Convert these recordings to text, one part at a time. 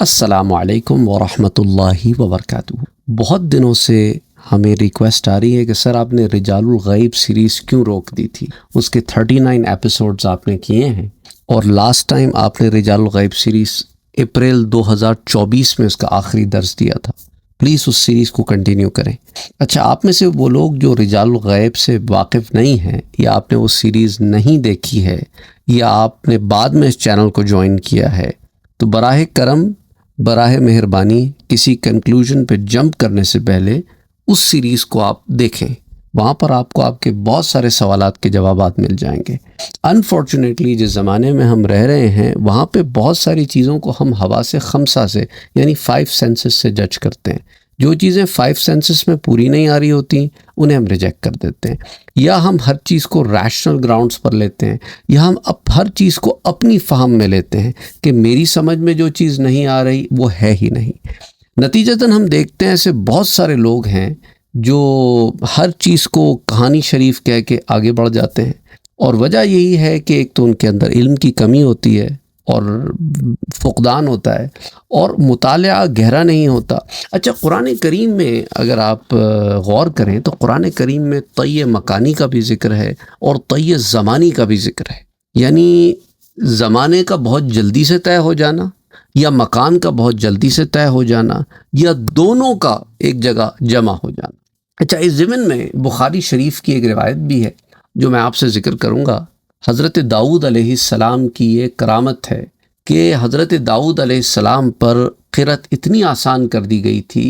السلام علیکم ورحمۃ اللہ وبرکاتہ۔ بہت دنوں سے ہمیں ریکویسٹ آ رہی ہے کہ سر آپ نے رجال الغیب سیریز کیوں روک دی تھی؟ اس کے 39 ایپیسوڈز آپ نے کیے ہیں اور لاسٹ ٹائم آپ نے رجال الغیب سیریز اپریل 2024 میں اس کا آخری درس دیا تھا۔ پلیز اس سیریز کو کنٹینیو کریں۔ اچھا، آپ میں سے وہ لوگ جو رجال الغیب سے واقف نہیں ہیں یا آپ نے وہ سیریز نہیں دیکھی ہے یا آپ نے بعد میں اس چینل کو جوائن کیا ہے تو براہ کرم، براہ مہربانی کسی کنکلوژن پہ جمپ کرنے سے پہلے اس سیریز کو آپ دیکھیں۔ وہاں پر آپ کو آپ کے بہت سارے سوالات کے جوابات مل جائیں گے۔ انفارچونیٹلی جس زمانے میں ہم رہ رہے ہیں وہاں پہ بہت ساری چیزوں کو ہم حواس خمسہ سے یعنی 5 سینسز سے جج کرتے ہیں۔ جو چیزیں 5 سینسز میں پوری نہیں آ رہی ہوتی انہیں ہم ریجیکٹ کر دیتے ہیں، یا ہم ہر چیز کو ریشنل گراؤنڈز پر لیتے ہیں، یا ہم ہر چیز کو اپنی فہم میں لیتے ہیں کہ میری سمجھ میں جو چیز نہیں آ رہی وہ ہے ہی نہیں۔ نتیجتاً ہم دیکھتے ہیں ایسے بہت سارے لوگ ہیں جو ہر چیز کو کہانی شریف کہہ کے آگے بڑھ جاتے ہیں، اور وجہ یہی ہے کہ ایک تو ان کے اندر علم کی کمی ہوتی ہے اور فقدان ہوتا ہے، اور مطالعہ گہرا نہیں ہوتا۔ اچھا، قرآن کریم میں اگر آپ غور کریں تو قرآن کریم میں طی مکانی کا بھی ذکر ہے اور طی زمانی کا بھی ذکر ہے، یعنی زمانے کا بہت جلدی سے طے ہو جانا یا مکان کا بہت جلدی سے طے ہو جانا یا دونوں کا ایک جگہ جمع ہو جانا۔ اچھا، اس ضمن میں بخاری شریف کی ایک روایت بھی ہے جو میں آپ سے ذکر کروں گا۔ حضرت داؤد علیہ السلام کی یہ کرامت ہے کہ حضرت داؤد علیہ السلام پر قرأت اتنی آسان کر دی گئی تھی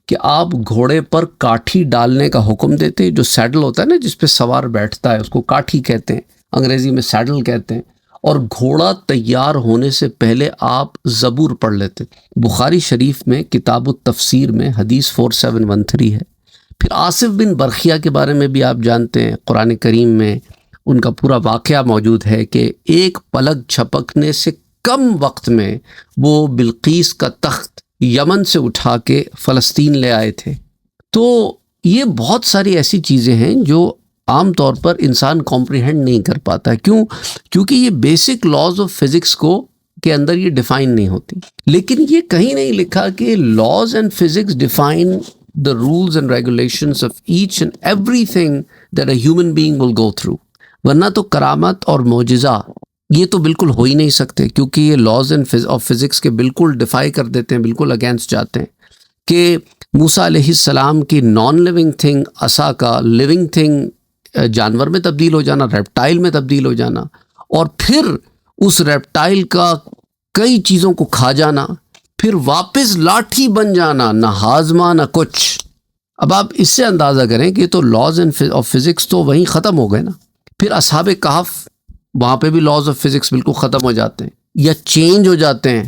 کہ آپ گھوڑے پر کاٹھی ڈالنے کا حکم دیتے، جو سیڈل ہوتا ہے نا جس پہ سوار بیٹھتا ہے اس کو کاٹھی کہتے ہیں، انگریزی میں سیڈل کہتے ہیں، اور گھوڑا تیار ہونے سے پہلے آپ زبور پڑھ لیتے۔ بخاری شریف میں کتاب التفسیر میں حدیث 4713 ہے۔ پھر آصف بن برخیہ کے بارے میں بھی آپ جانتے ہیں، قرآن کریم میں ان کا پورا واقعہ موجود ہے کہ ایک پلک جھپکنے سے کم وقت میں وہ بلقیس کا تخت یمن سے اٹھا کے فلسطین لے آئے تھے۔ تو یہ بہت ساری ایسی چیزیں ہیں جو عام طور پر انسان کمپریہنڈ نہیں کر پاتا ہے۔ کیونکہ یہ بیسک لاز آف فزکس کے اندر یہ ڈیفائن نہیں ہوتی۔ لیکن یہ کہیں نہیں لکھا کہ laws and physics define the rules and regulations of each and everything that a human being will go through۔ ورنہ تو کرامت اور معجزہ یہ تو بالکل ہو ہی نہیں سکتے، کیونکہ یہ لاز آف فزکس کے بالکل ڈیفائی کر دیتے ہیں، بالکل اگینسٹ جاتے ہیں۔ کہ موسیٰ علیہ السلام کی نان لیونگ تھنگ عصا کا لیونگ تھنگ جانور میں تبدیل ہو جانا، ریپٹائل میں تبدیل ہو جانا، اور پھر اس ریپٹائل کا کئی چیزوں کو کھا جانا، پھر واپس لاٹھی بن جانا، نہ ہاضمہ نہ کچھ۔ اب آپ اس سے اندازہ کریں کہ یہ تو لاز آف فزکس تو وہیں ختم ہو گئے نا۔ پھر اصحاب کہف، وہاں پہ بھی لاز آف فزکس بالکل ختم ہو جاتے ہیں یا چینج ہو جاتے ہیں۔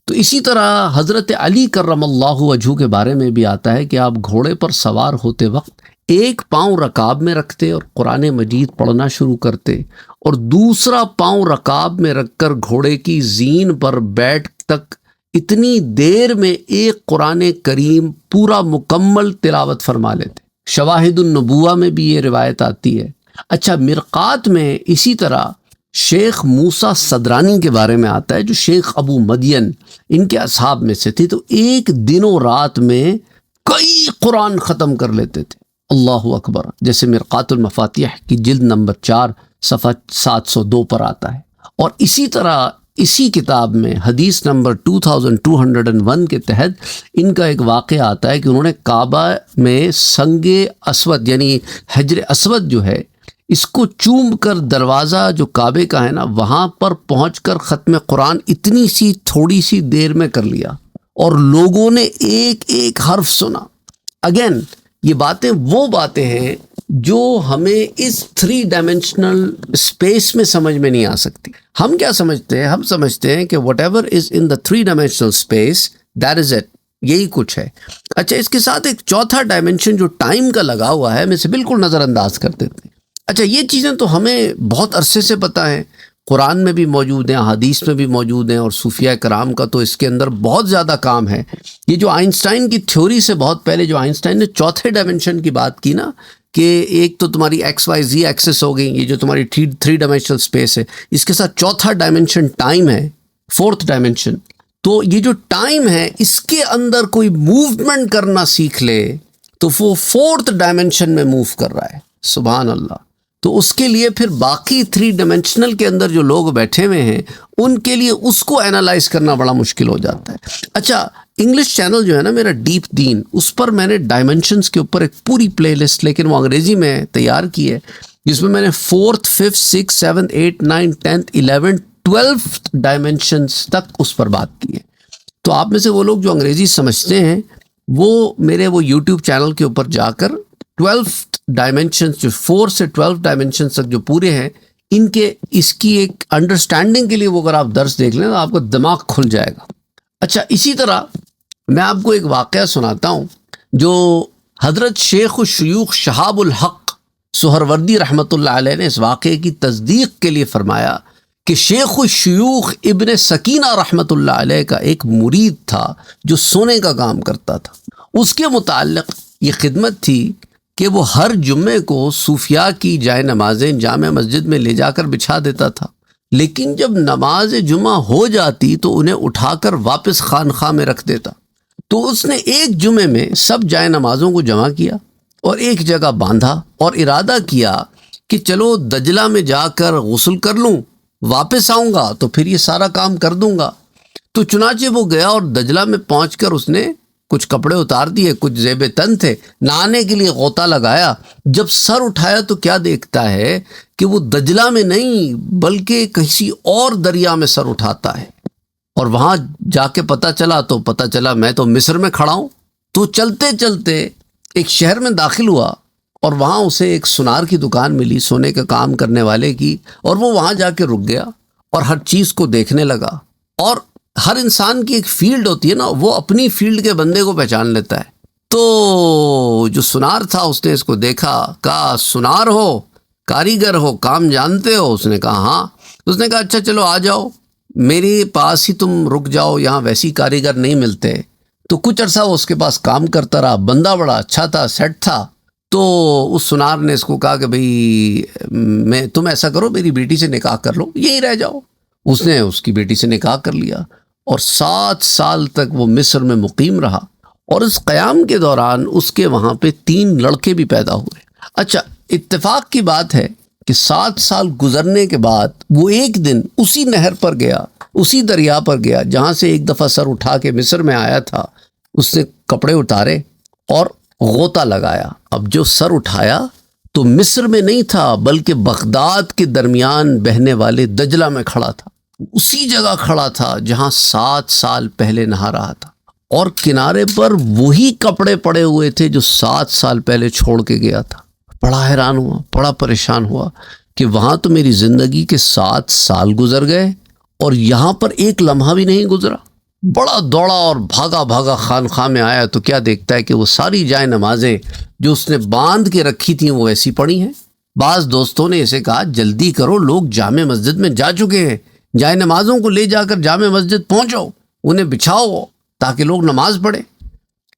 تو اسی طرح حضرت علی کرم اللہ وجہہ کے بارے میں بھی آتا ہے کہ آپ گھوڑے پر سوار ہوتے وقت ایک پاؤں رکاب میں رکھتے اور قرآن مجید پڑھنا شروع کرتے، اور دوسرا پاؤں رکاب میں رکھ کر گھوڑے کی زین پر بیٹھ تک اتنی دیر میں ایک قرآن کریم پورا مکمل تلاوت فرما لیتے۔ شواہد النبوہ میں بھی یہ روایت آتی ہے۔ اچھا، مرقات میں اسی طرح شیخ موسیٰ صدرانی کے بارے میں آتا ہے جو شیخ ابو مدین ان کے اصحاب میں سے تھے، تو ایک دن و رات میں کئی قرآن ختم کر لیتے تھے۔ اللہ اکبر، جیسے مرقات المفاتیح کی جلد نمبر 4 صفحہ 702 پر آتا ہے۔ اور اسی طرح اسی کتاب میں حدیث نمبر 2201 کے تحت ان کا ایک واقعہ آتا ہے کہ انہوں نے کعبہ میں سنگ اسود یعنی حجر اسود جو ہے اس کو چوم کر دروازہ جو کعبے کا ہے نا وہاں پر پہنچ کر ختم قرآن اتنی سی تھوڑی سی دیر میں کر لیا، اور لوگوں نے ایک ایک حرف سنا۔ اگین یہ باتیں وہ باتیں ہیں جو ہمیں اس 3 ڈائمینشنل اسپیس میں سمجھ میں نہیں آ سکتی۔ ہم کیا سمجھتے ہیں؟ ہم سمجھتے ہیں کہ what ever is in the 3 dimensional space that is it, یہی کچھ ہے۔ اچھا، اس کے ساتھ ایک چوتھا ڈائمینشن جو ٹائم کا لگا ہوا ہے ہم اسے بالکل نظر انداز کر دیتے ہیں۔ اچھا، یہ چیزیں تو ہمیں بہت عرصے سے پتہ ہیں، قرآن میں بھی موجود ہیں، حدیث میں بھی موجود ہیں، اور صوفیہ کرام کا تو اس کے اندر بہت زیادہ کام ہے۔ یہ جو آئنسٹائن کی تھیوری سے بہت پہلے جو آئنسٹائن نے چوتھے ڈائمینشن کی بات کی نا، کہ ایک تو تمہاری ایکس وائی زی ایکسس ہو گئی، یہ جو تمہاری 3 ڈائمینشنل اسپیس ہے، اس کے ساتھ چوتھا ڈائمینشن ٹائم ہے، 4تھ ڈائمینشن۔ تو یہ جو ٹائم ہے اس کے اندر کوئی موومنٹ کرنا سیکھ لے تو وہ 4th ڈائمنشن میں موو کر رہا ہے. سبحان اللہ. تو اس کے لیے پھر باقی 3 ڈائمنشنل کے اندر جو لوگ بیٹھے ہوئے ہیں ان کے لیے اس کو اینالائز کرنا بڑا مشکل ہو جاتا ہے. اچھا انگلش چینل جو ہے نا میرا ڈیپ دین، اس پر میں نے ڈائمنشنز کے اوپر ایک پوری پلے لسٹ لیکن وہ انگریزی میں تیار کی ہے، جس میں میں نے 4th 5th 6th 7th 8th 9th 10th 11th 12th dimensions تک اس پر بات کی ہے. تو آپ میں سے وہ لوگ جو انگریزی سمجھتے ہیں وہ میرے وہ یوٹیوب چینل کے اوپر جا کر 12th ڈائمنشنز جو 4 سے 12 ڈائمنشنز تک جو پورے ہیں ان کے اس کی ایک انڈرسٹینڈنگ کے لیے وہ اگر آپ درس دیکھ لیں تو آپ کا دماغ کھل جائے گا. اچھا اسی طرح میں آپ کو ایک واقعہ سناتا ہوں جو حضرت شیخ الشیوخ شہاب الحق سہروردی رحمۃ اللہ علیہ نے اس واقعے کی تصدیق کے لیے فرمایا کہ شیخ الشیوخ ابن سکینہ رحمۃ اللہ علیہ کا ایک مرید تھا جو سونے کا کام کرتا تھا. اس کے متعلق یہ خدمت تھی کہ وہ ہر جمعے کو صوفیاء کی جائے نمازیں جامع مسجد میں لے جا کر بچھا دیتا تھا، لیکن جب نماز جمعہ ہو جاتی تو انہیں اٹھا کر واپس خانقاہ میں رکھ دیتا. تو اس نے ایک جمعے میں سب جائے نمازوں کو جمع کیا اور ایک جگہ باندھا اور ارادہ کیا کہ چلو دجلہ میں جا کر غسل کر لوں، واپس آؤں گا تو پھر یہ سارا کام کر دوں گا. تو چنانچہ وہ گیا اور دجلہ میں پہنچ کر اس نے کچھ کپڑے اتار دیے، کچھ زیب تن تھے، نہانے کے لیے غوطہ لگایا. جب سر اٹھایا تو کیا دیکھتا ہے کہ وہ دجلہ میں نہیں بلکہ کسی اور دریا میں سر اٹھاتا ہے. اور وہاں جا کے پتہ چلا میں تو مصر میں کھڑا ہوں. تو چلتے چلتے ایک شہر میں داخل ہوا اور وہاں اسے ایک سونار کی دکان ملی، سونے کا کام کرنے والے کی، اور وہ وہاں جا کے رک گیا اور ہر چیز کو دیکھنے لگا. اور ہر انسان کی ایک فیلڈ ہوتی ہے نا، وہ اپنی فیلڈ کے بندے کو پہچان لیتا ہے. تو جو سونار تھا اس نے اس کو دیکھا، کہا سونار ہو، کاریگر ہو، کام جانتے ہو؟ اس نے کہا ہاں. اس نے کہا اچھا چلو آ جاؤ میرے پاس ہی تم رک جاؤ، یہاں ویسی کاریگر نہیں ملتے. تو کچھ عرصہ وہ اس کے پاس کام کرتا رہا، بندہ بڑا اچھا تھا، سیٹ تھا. تو اس سونار نے اس کو کہا کہ بھئی تم ایسا کرو میری بیٹی سے نکاح کر لو، یہیں رہ جاؤ. اس نے اس کی بیٹی سے نکاح کر لیا اور 7 سال تک وہ مصر میں مقیم رہا. اور اس قیام کے دوران اس کے وہاں پہ 3 لڑکے بھی پیدا ہوئے. اچھا اتفاق کی بات ہے کہ 7 سال گزرنے کے بعد وہ ایک دن اسی نہر پر گیا، اسی دریا پر گیا جہاں سے ایک دفعہ سر اٹھا کے مصر میں آیا تھا. اس نے کپڑے اتارے اور غوطہ لگایا. اب جو سر اٹھایا تو مصر میں نہیں تھا بلکہ بغداد کے درمیان بہنے والے دجلہ میں کھڑا تھا. اسی جگہ کھڑا تھا جہاں 7 سال پہلے نہا رہا تھا، اور کنارے پر وہی کپڑے پڑے ہوئے تھے جو 7 سال پہلے چھوڑ کے گیا تھا. بڑا حیران ہوا، بڑا پریشان ہوا کہ وہاں تو میری زندگی کے 7 سال گزر گئے اور یہاں پر ایک لمحہ بھی نہیں گزرا. بڑا دوڑا اور بھاگا خانقاہ میں آیا تو کیا دیکھتا ہے کہ وہ ساری جائے نمازیں جو اس نے باندھ کے رکھی تھیں وہ ایسی پڑی ہیں. بعض دوستوں نے اسے کہا جلدی کرو، لوگ جامع مسجد میں جا چکے ہیں، جائے نمازوں کو لے جا کر جامع مسجد پہنچو، انہیں بچھاؤ تاکہ لوگ نماز پڑھیں.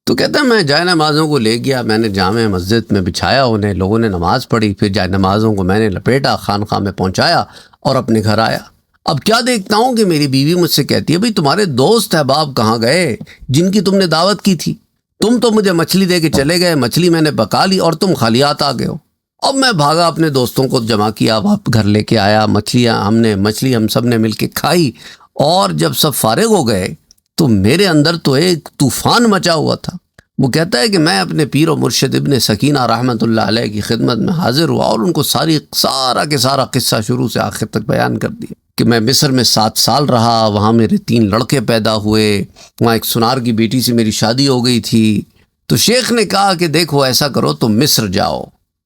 تو کہتا ہے میں جائے نمازوں کو لے گیا، میں نے جامع مسجد میں بچھایا، انہیں لوگوں نے نماز پڑھی، پھر جائے نمازوں کو میں نے لپیٹا، خانقاہ میں پہنچایا اور اپنے گھر آیا. اب کیا دیکھتا ہوں کہ میری بیوی مجھ سے کہتی ہے بھئی تمہارے دوست احباب کہاں گئے جن کی تم نے دعوت کی تھی؟ تم تو مجھے مچھلی دے کے چلے گئے، مچھلی میں نے پکا لی اور تم خالیات آ گئے ہو. اب میں بھاگا، اپنے دوستوں کو جمع کیا، واپس گھر لے کے آیا، مچھلی ہم سب نے مل کے کھائی. اور جب سب فارغ ہو گئے تو میرے اندر تو ایک طوفان مچا ہوا تھا. وہ کہتا ہے کہ میں اپنے پیر و مرشد ابن سکینہ رحمۃ اللہ علیہ کی خدمت میں حاضر ہوا اور ان کو سارا کے سارا قصہ شروع سے آخر تک بیان کر دیا کہ میں مصر میں 7 سال رہا، وہاں میرے 3 لڑکے پیدا ہوئے، وہاں ایک سونار کی بیٹی سے میری شادی ہو گئی تھی. تو شیخ نے کہا کہ دیکھو ایسا کرو تم مصر جاؤ،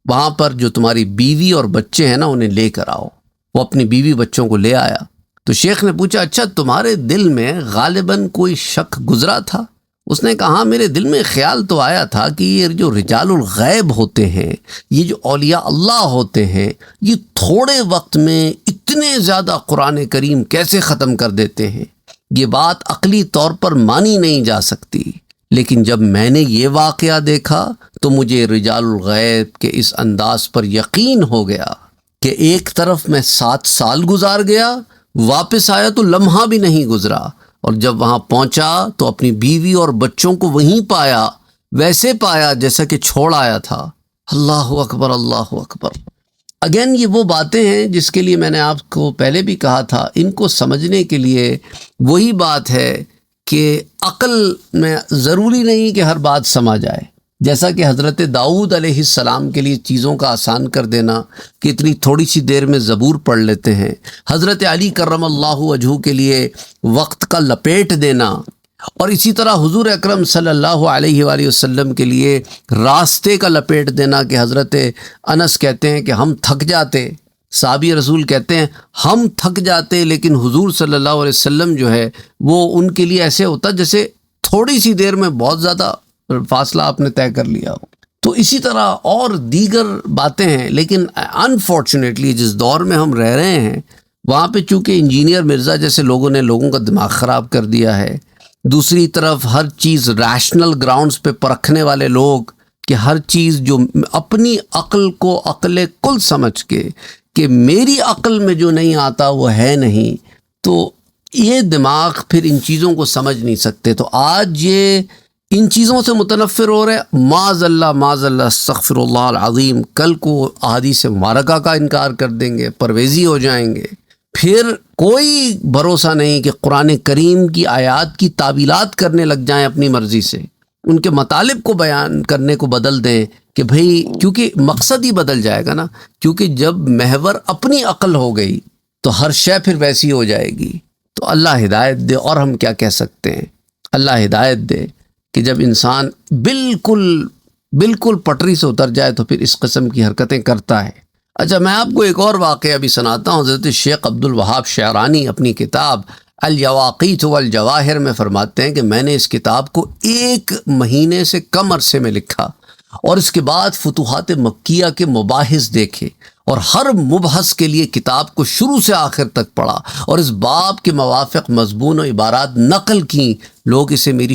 وہاں پر جو تمہاری بیوی اور بچے ہیں نا انہیں لے کر آؤ. وہ اپنی بیوی بچوں کو لے آیا. تو شیخ نے پوچھا اچھا تمہارے دل میں غالباً کوئی شک گزرا تھا؟ اس نے کہا ہاں میرے دل میں خیال تو آیا تھا کہ یہ جو رجال الغیب ہوتے ہیں، یہ جو اولیاء اللہ ہوتے ہیں، یہ تھوڑے وقت میں اتنے زیادہ قرآن کریم کیسے ختم کر دیتے ہیں. یہ بات عقلی طور پر مانی نہیں جا سکتی. لیکن جب میں نے یہ واقعہ دیکھا تو مجھے رجال الغیب کے اس انداز پر یقین ہو گیا کہ ایک طرف میں 7 سال گزار گیا، واپس آیا تو لمحہ بھی نہیں گزرا، اور جب وہاں پہنچا تو اپنی بیوی اور بچوں کو وہیں پایا، ویسے پایا جیسا کہ چھوڑ آیا تھا۔ اللہ اکبر، اللہ اکبر۔ اگین یہ وہ باتیں ہیں جس کے لیے میں نے آپ کو پہلے بھی کہا تھا، ان کو سمجھنے کے لیے وہی بات ہے کہ عقل میں ضروری نہیں کہ ہر بات سمجھ آئے، جیسا کہ حضرت داؤد علیہ السلام کے لیے چیزوں کا آسان کر دینا کہ اتنی تھوڑی سی دیر میں زبور پڑھ لیتے ہیں، حضرت علی کرم اللہ وجہہ کے لیے وقت کا لپیٹ دینا، اور اسی طرح حضور اکرم صلی اللہ علیہ وآلہ وسلم کے لیے راستے کا لپیٹ دینا کہ حضرت انس کہتے ہیں کہ ہم تھک جاتے، صحابی رسول کہتے ہیں ہم تھک جاتے، لیکن حضور صلی اللہ علیہ وسلم جو ہے وہ ان کے لیے ایسے ہوتا جیسے تھوڑی سی دیر میں بہت زیادہ فاصلہ آپ نے طے کر لیا ہو۔ تو اسی طرح اور دیگر باتیں ہیں، لیکن انفارچونیٹلی جس دور میں ہم رہ رہے ہیں وہاں پہ چونکہ انجینئر مرزا جیسے لوگوں نے لوگوں کا دماغ خراب کر دیا ہے، دوسری طرف ہر چیز ریشنل گراؤنڈز پہ پرکھنے والے لوگ کہ ہر چیز جو اپنی عقل کو عقل کل سمجھ کے کہ میری عقل میں جو نہیں آتا وہ ہے نہیں، تو یہ دماغ پھر ان چیزوں کو سمجھ نہیں سکتے۔ تو آج یہ ان چیزوں سے متنفر ہو رہے، معاذ اللہ استغفر اللہ العظیم، کل کو احادیث مبارکہ کا انکار کر دیں گے، پرویزی ہو جائیں گے، پھر کوئی بھروسہ نہیں کہ قرآن کریم کی آیات کی تعویلات کرنے لگ جائیں اپنی مرضی سے، ان کے مطالب کو بیان کرنے کو بدل دیں کہ بھئی، کیونکہ مقصد ہی بدل جائے گا نا، کیونکہ جب محور اپنی عقل ہو گئی تو ہر شے پھر ویسی ہو جائے گی۔ تو اللہ ہدایت دے، اور ہم کیا کہہ سکتے ہیں، اللہ ہدایت دے کہ جب انسان بالکل پٹری سے اتر جائے تو پھر اس قسم کی حرکتیں کرتا ہے۔ اچھا، میں آپ کو ایک اور واقعہ بھی سناتا ہوں۔ حضرت شیخ عبد الوہاب شعرانی اپنی کتاب الیواقیت والجواہر میں فرماتے ہیں کہ میں نے اس کتاب کو 1 مہینے سے کم عرصے میں لکھا، اور اس کے بعد فتوحات مکیہ کے مباحث دیکھے، اور ہر مبحث کے لیے کتاب کو شروع سے آخر تک پڑھا، اور اس باب کے موافق مضمون و عبارات نقل کی۔ لوگ اسے میری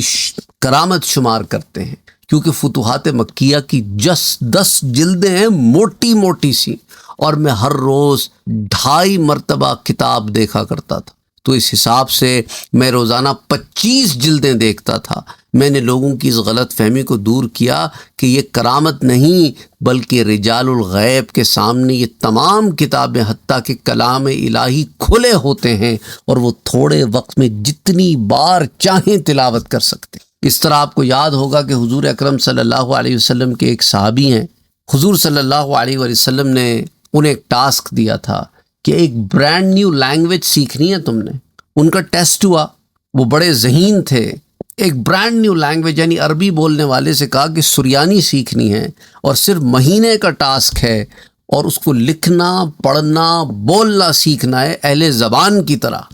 کرامت شمار کرتے ہیں، کیونکہ فتوحات مکیہ کی 10 جلدیں ہیں، موٹی موٹی سی، اور میں ہر روز 2.5 مرتبہ کتاب دیکھا کرتا تھا، تو اس حساب سے میں روزانہ 25 جلدیں دیکھتا تھا۔ میں نے لوگوں کی اس غلط فہمی کو دور کیا کہ یہ کرامت نہیں، بلکہ رجال الغیب کے سامنے یہ تمام کتابیں حتیٰ کہ کلام الہی کھلے ہوتے ہیں، اور وہ تھوڑے وقت میں جتنی بار چاہیں تلاوت کر سکتے۔ اس طرح آپ کو یاد ہوگا کہ حضور اکرم صلی اللہ علیہ وسلم کے ایک صحابی ہیں، حضور صلی اللہ علیہ وسلم نے انہیں ایک ٹاسک دیا تھا کہ ایک برانڈ نیو لینگویج سیکھنی ہے تم نے۔ ان کا ٹیسٹ ہوا، وہ بڑے ذہین تھے، ایک برانڈ نیو لینگویج یعنی عربی بولنے والے سے کہا کہ سریانی سیکھنی ہے، اور صرف مہینے کا ٹاسک ہے، اور اس کو لکھنا، پڑھنا، بولنا سیکھنا ہے اہل زبان کی طرح۔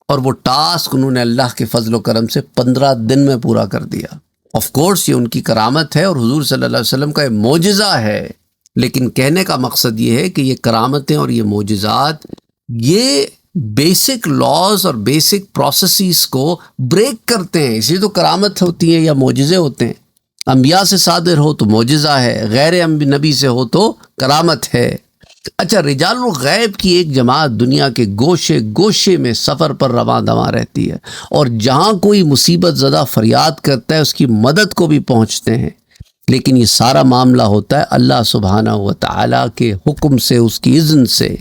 اور وہ ٹاسک انہوں نے اللہ کے فضل و کرم سے 15 دن میں پورا کر دیا۔ آف کورس یہ ان کی کرامت ہے اور حضور صلی اللہ علیہ وسلم کا یہ معجزہ ہے، لیکن کہنے کا مقصد یہ ہے کہ یہ کرامتیں اور یہ معجزات یہ بیسک لاز اور بیسک پروسیسز کو بریک کرتے ہیں، اس لیے تو کرامت ہوتی ہے یا معجزے ہوتے ہیں۔ انبیاء سے صادر ہو تو معجزہ ہے، غیر نبی سے ہو تو کرامت ہے۔ اچھا، رجال الغیب کی ایک جماعت دنیا کے گوشے گوشے میں سفر پر رواں دواں رہتی ہے، اور جہاں کوئی مصیبت زدہ فریاد کرتا ہے اس کی مدد کو بھی پہنچتے ہیں، لیکن یہ سارا معاملہ ہوتا ہے اللہ سبحانہ و تعالیٰ کے حکم سے، اس کی اذن سے۔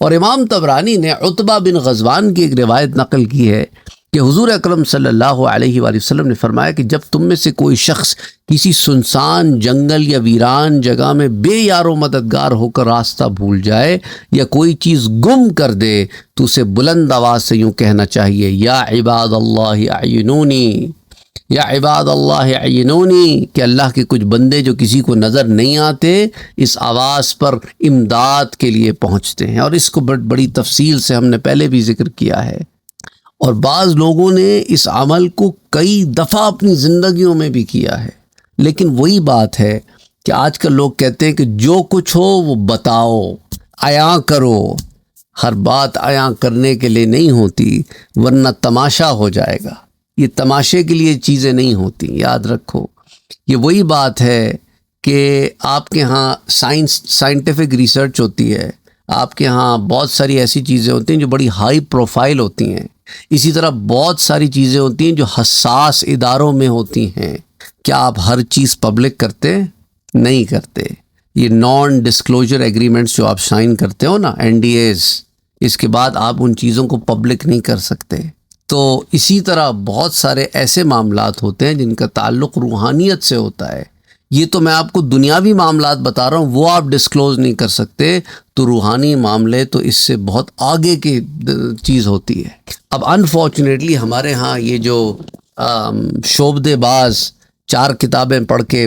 اور امام طبرانی نے عتبہ بن غزوان کی ایک روایت نقل کی ہے کہ حضور اکرم صلی اللہ علیہ وآلہ وسلم نے فرمایا کہ جب تم میں سے کوئی شخص کسی سنسان جنگل یا ویران جگہ میں بے یار و مددگار ہو کر راستہ بھول جائے یا کوئی چیز گم کر دے تو اسے بلند آواز سے یوں کہنا چاہیے، یا عباد اللہ اعینونی، یا عباد اللہ اعینونی، کہ اللہ کے کچھ بندے جو کسی کو نظر نہیں آتے اس آواز پر امداد کے لیے پہنچتے ہیں۔ اور اس کو بڑی تفصیل سے ہم نے پہلے بھی ذکر کیا ہے، اور بعض لوگوں نے اس عمل کو کئی دفعہ اپنی زندگیوں میں بھی کیا ہے۔ لیکن وہی بات ہے کہ آج کل لوگ کہتے ہیں کہ جو کچھ ہو وہ بتاؤ، عیاں کرو۔ ہر بات عیاں کرنے کے لیے نہیں ہوتی، ورنہ تماشا ہو جائے گا۔ یہ تماشے کے لیے چیزیں نہیں ہوتی، یاد رکھو۔ یہ وہی بات ہے کہ آپ کے ہاں سائنٹیفک ریسرچ ہوتی ہے، آپ کے ہاں بہت ساری ایسی چیزیں ہوتی ہیں جو بڑی ہائی پروفائل ہوتی ہیں، اسی طرح بہت ساری چیزیں ہوتی ہیں جو حساس اداروں میں ہوتی ہیں. کیا آپ ہر چیز پبلک کرتے؟ نہیں کرتے. یہ نان ڈسکلوجر ایگریمنٹس جو آپ سائن کرتے ہو نا، NDAs، اس کے بعد آپ ان چیزوں کو پبلک نہیں کر سکتے. تو اسی طرح بہت سارے ایسے معاملات ہوتے ہیں جن کا تعلق روحانیت سے ہوتا ہے. یہ تو میں آپ کو دنیاوی معاملات بتا رہا ہوں، وہ آپ ڈسکلوز نہیں کر سکتے. تو روحانی معاملے تو اس سے بہت آگے کی چیز ہوتی ہے. اب انفارچونیٹلی ہمارے ہاں یہ جو شعبدے باز 4 کتابیں پڑھ کے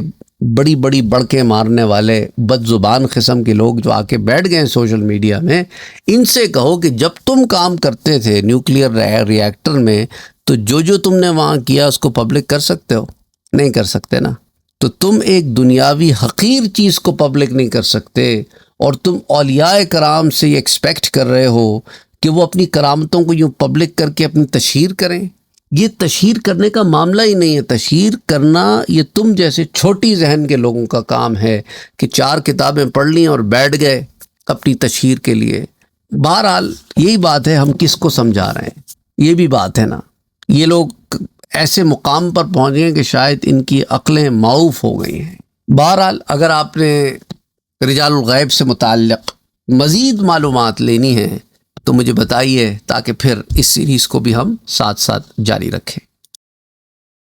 بڑی بڑی بڑکیں مارنے والے بد زبان قسم کے لوگ جو آ کے بیٹھ گئے ہیں سوشل میڈیا میں، ان سے کہو کہ جب تم کام کرتے تھے نیوکلیئر ری ایکٹر میں تو جو تم نے وہاں کیا اس کو پبلک کر سکتے ہو؟ نہیں کر سکتے نا. تو تم ایک دنیاوی حقیر چیز کو پبلک نہیں کر سکتے، اور تم اولیاء کرام سے یہ ایکسپیکٹ کر رہے ہو کہ وہ اپنی کرامتوں کو یوں پبلک کر کے اپنی تشہیر کریں. یہ تشہیر کرنے کا معاملہ ہی نہیں ہے. تشہیر کرنا یہ تم جیسے چھوٹی ذہن کے لوگوں کا کام ہے کہ 4 کتابیں پڑھ لیں اور بیٹھ گئے اپنی تشہیر کے لیے. بہرحال یہی بات ہے، ہم کس کو سمجھا رہے ہیں؟ یہ بھی بات ہے نا. یہ لوگ ایسے مقام پر پہنچ گئے کہ شاید ان کی عقلیں معوف ہو گئی ہیں. بہرحال اگر آپ نے رجال الغیب سے متعلق مزید معلومات لینی ہیں تو مجھے بتائیے، تاکہ پھر اس سیریز کو بھی ہم ساتھ ساتھ جاری رکھیں.